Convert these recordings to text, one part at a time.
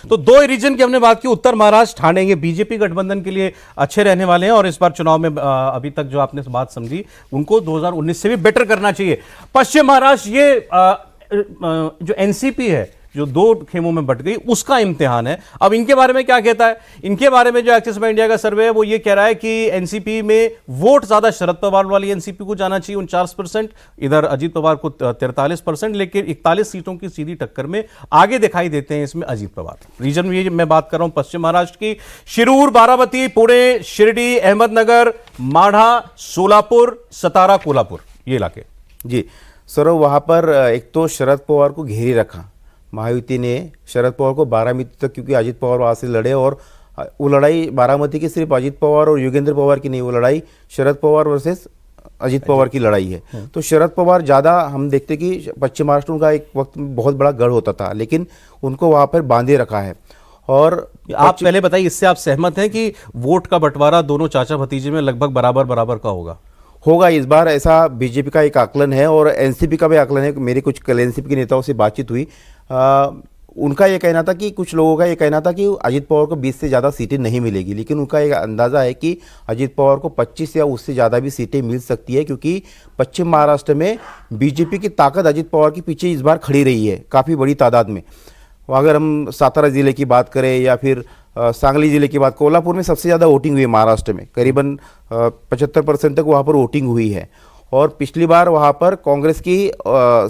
तो दो रीजन की हमने बात की, उत्तर महाराष्ट्र ठाणे, ये बीजेपी गठबंधन के लिए अच्छे रहने वाले हैं और इस बार चुनाव में अभी तक जो आपने बात समझी उनको 2019 से भी बेटर करना चाहिए। पश्चिम महाराष्ट्र ये जो एनसीपी है जो दो खेमों में बट गई, उसका इम्तिहान है। अब इनके बारे में क्या कहता है? इनके बारे में जो एक्सिस बैंक इंडिया का सर्वे है वो ये कह रहा है कि एनसीपी में वोट ज्यादा शरद पवार वाली एनसीपी को जाना चाहिए 49%, इधर अजीत पवार को 43%, लेकिन 41 सीटों की सीधी टक्कर में आगे दिखाई देते हैं इसमें अजीत पवार। रीजन ये मैं बात कर रहा हूं पश्चिम महाराष्ट्र की, शिरूर, बारामती, पुणे, शिरडी, अहमदनगर, माढा, सोलापुर, सतारा, कोल्हापुर, ये इलाके। जी सर, वहाँ पर एक तो शरद पवार को घेरे रखा महायुति ने शरद पवार को बारामती तक, क्योंकि अजीत पवार वहाँ से लड़े और वो लड़ाई बारामती की सिर्फ अजीत पवार और योगेंद्र पवार की नहीं, वो लड़ाई शरद पवार वर्सेस अजीत पवार की लड़ाई है। तो शरद पवार ज़्यादा, हम देखते कि पश्चिम महाराष्ट्र उनका एक वक्त में बहुत बड़ा गढ़ होता था, लेकिन उनको वहाँ पर बांधे रखा है। और आप पहले बताइए, इससे आप सहमत हैं कि वोट का बंटवारा दोनों चाचा भतीजे में लगभग बराबर बराबर का होगा? इस बार ऐसा बीजेपी का एक आकलन है और एनसीपी का भी आकलन है। मेरी कुछ कल एनसीपी के नेताओं से बातचीत हुई, उनका ये कहना था कि कुछ लोगों का ये कहना था कि अजीत पवार को 20 से ज़्यादा सीटें नहीं मिलेगी, लेकिन उनका एक अंदाज़ा है कि अजीत पवार को 25 या उससे ज़्यादा भी सीटें मिल सकती है, क्योंकि पश्चिम महाराष्ट्र में बीजेपी की ताकत अजीत पवार के पीछे इस बार खड़ी रही है काफ़ी बड़ी तादाद में। अगर हम सातारा ज़िले की बात करें या फिर सांगली ज़िले की बात, कोल्हापुर में सबसे ज़्यादा वोटिंग हुई है महाराष्ट्र में, करीबन 75% तक वहाँ पर वोटिंग हुई है। और पिछली बार वहाँ पर कांग्रेस की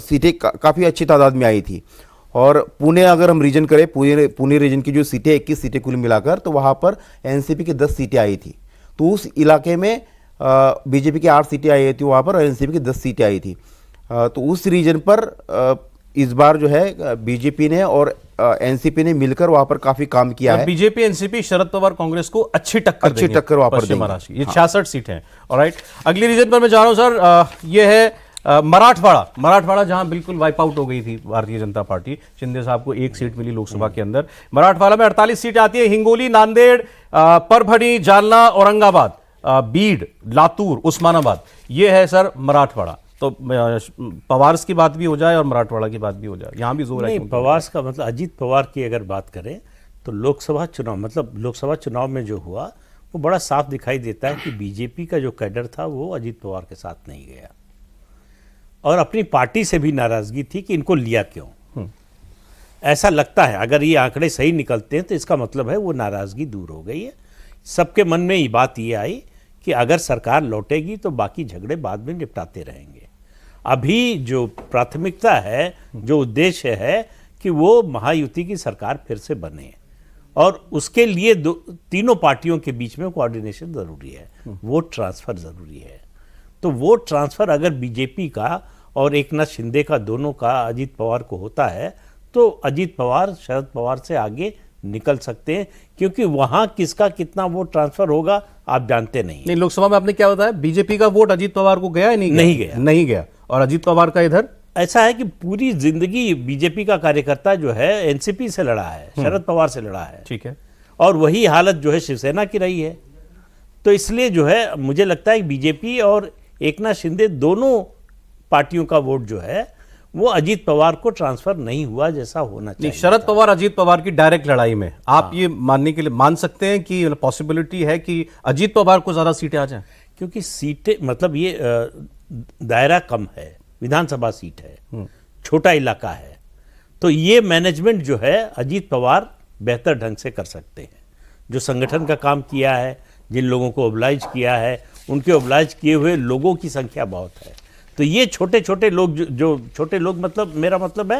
सीटें काफ़ी अच्छी तादाद में आई थी। और पुणे, अगर हम रीजन करें, पुणे रीजन की जो सीटें 21 सीटें कुल मिलाकर, तो वहाँ पर एनसीपी की 10 सीटें आई थी। तो उस इलाके में बीजेपी की 8 सीटें आई थी वहाँ पर और एनसीपी की 10 सीटें आई थी। तो उस रीजन पर इस बार जो है बीजेपी ने और एनसीपी ने मिलकर वहां पर काफी काम किया है। बीजेपी एनसीपी शरद पवार कांग्रेस को अच्छी टक्कर वहां पर देंगे। ये 66 सीट हैं। ऑलराइट, अगली रीजन पर मैं जा रहा हूं सर, ये है मराठवाड़ा जहां बिल्कुल वाइप आउट हो गई थी भारतीय जनता पार्टी, शिंदे साहब को 1 सीट मिली लोकसभा के अंदर। मराठवाड़ा में 48 सीटें आती है, हिंगोली, नांदेड़, परभणी, जालना, औरंगाबाद, बीड, लातूर, उस्मानाबाद, ये है सर मराठवाड़ा। तो पवार्स की बात भी हो जाए और मराठवाड़ा की बात भी हो जाए, यहाँ भी जोर है। पवार्स का मतलब अजीत पवार की अगर बात करें तो लोकसभा चुनाव में जो हुआ वो बड़ा साफ दिखाई देता है कि बीजेपी का जो कैडर था वो अजीत पवार के साथ नहीं गया और अपनी पार्टी से भी नाराजगी थी कि इनको लिया क्यों। ऐसा लगता है, अगर ये आंकड़े सही निकलते हैं तो इसका मतलब है वो नाराजगी दूर हो गई है। सबके मन में ये बात ये आई कि अगर सरकार लौटेगी तो बाकी झगड़े बाद में निपटाते रहेंगे। अभी जो प्राथमिकता है, जो उद्देश्य है कि वो महायुति की सरकार फिर से बने और उसके लिए तीनों पार्टियों के बीच में कोऑर्डिनेशन जरूरी है, वोट ट्रांसफर जरूरी है। तो वोट ट्रांसफर अगर बीजेपी का और एकनाथ शिंदे का, दोनों का अजीत पवार को होता है तो अजीत पवार शरद पवार से आगे निकल सकते हैं, क्योंकि वहां किसका कितना वोट ट्रांसफर होगा आप जानते नहीं। लोकसभा में आपने क्या बताया, बीजेपी का वोट अजीत पवार को गया है? नहीं गया। और अजीत पवार का इधर ऐसा है कि पूरी जिंदगी बीजेपी का कार्यकर्ता जो है एनसीपी से लड़ा है, शरद पवार से लड़ा है, ठीक है, और वही हालत जो है शिवसेना की रही है। तो इसलिए जो है मुझे लगता है कि बीजेपी और एकनाथ शिंदे दोनों पार्टियों का वोट जो है वो अजीत पवार को ट्रांसफर नहीं हुआ जैसा होना चाहिए। शरद पवार अजीत पवार की डायरेक्ट लड़ाई में आप ये मानने के लिए मान सकते हैं कि पॉसिबिलिटी है कि अजीत पवार को ज्यादा सीटें आ जाएं? क्योंकि सीटें मतलब ये दायरा कम है, विधानसभा सीट है, छोटा इलाका है, तो ये मैनेजमेंट जो है अजीत पवार बेहतर ढंग से कर सकते हैं। जो संगठन का काम किया है, जिन लोगों को ओबलाइज किया है, उनके ओबलाइज किए हुए लोगों की संख्या बहुत है। तो ये छोटे छोटे लोग जो छोटे लोग, मतलब मेरा मतलब है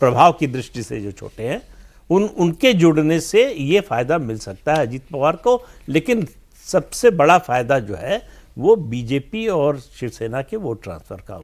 प्रभाव की दृष्टि से जो छोटे हैं, उनके जुड़ने से ये फायदा मिल सकता है अजीत पवार को। लेकिन सबसे बड़ा फायदा जो है वो बीजेपी और शिवसेना के वोट ट्रांसफर का।